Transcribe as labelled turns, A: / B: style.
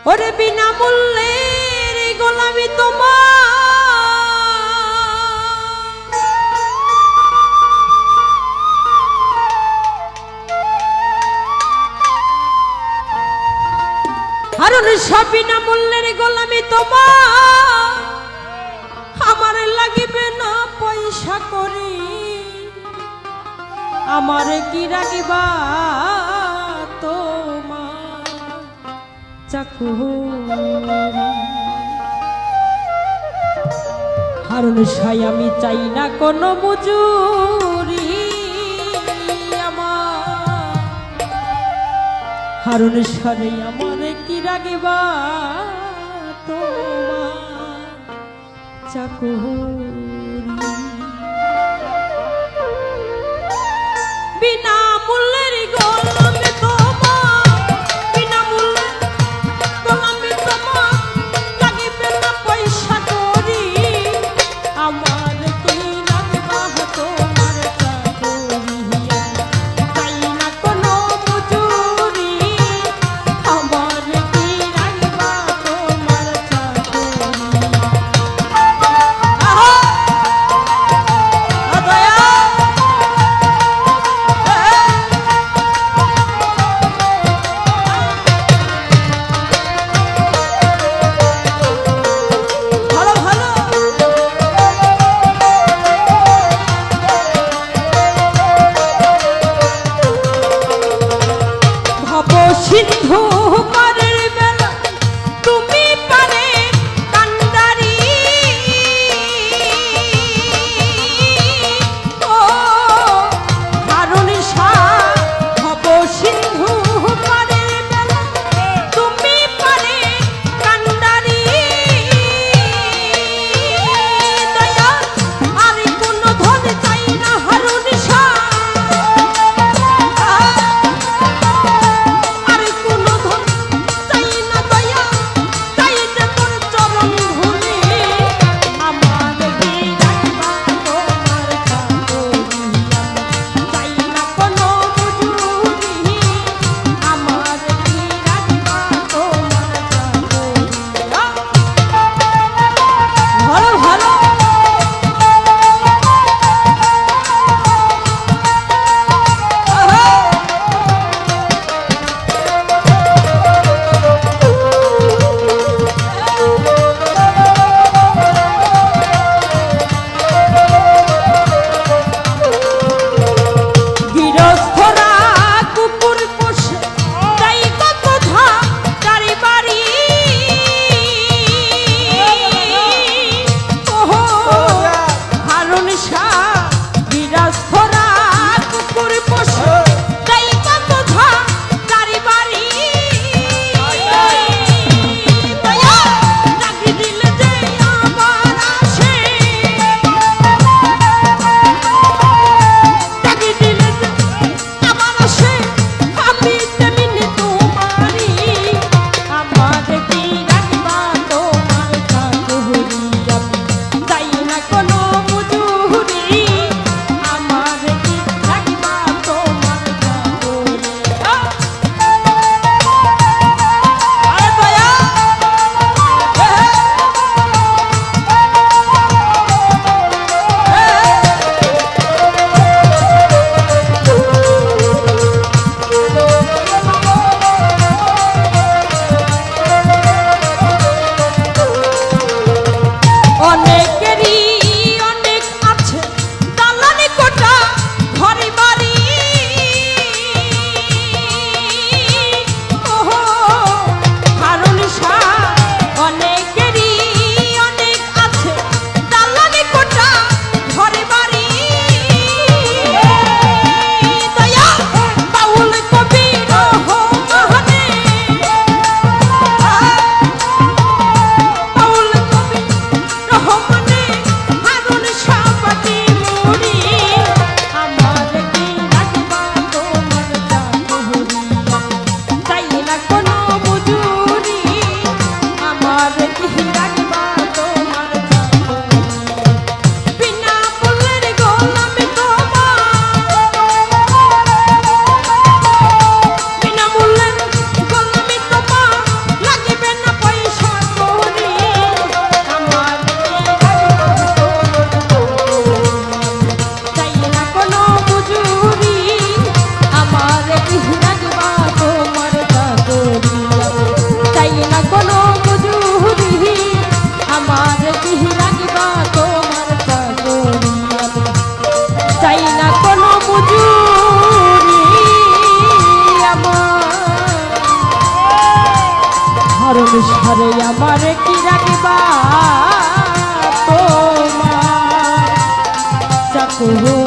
A: ওরে বিনামূল্যের গোলামি তোমার হারুন শাহ বিনামূল্যের গোলামি তোমার আমার লাগিবে না পয়সা করি আমার কি রাগিবা তোমার চাকুরি হারুন শাহ আমি চাই না কোনো মজুরি আমার হারুন শাহ আমার কি রাগিবা তোমার চাকুরি বিনামূল্যের গোলামি তোমার বিনামূল্যের গোলামি তোমার লাগিবে না পয়সা করি আমার কি লাগবা তোমার চাকুরি চাই না কোনো মজুরি আমার কি লাগবা তোমার চাকুরি আহা দয়া সংসারে আমারে কি রাখবা তোমার চাকর